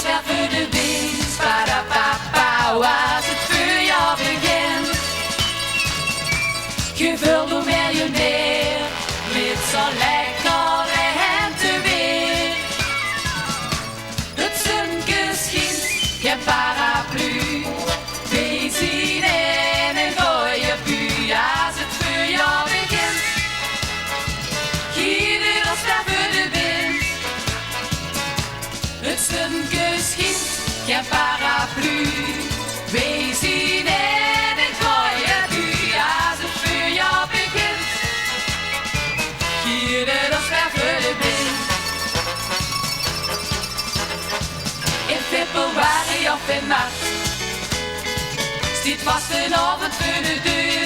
sfeer voor de wind. Padapapa, als het vuurjaar begint. Gevuld door miljonair, met zo'n lekker lenteweer. Het zonnetje schijnt, geen paraplu. We zien in een gooie bui als het vuurjaar begint. Ieder sfeer voor de wind. Het zonnetje schijnt, geen paraplu. We zien in een gooie bui als het vuurjaar begint. Ieder sfeer voor de wind. In februari of in maart stiet vast een avond voor de deur.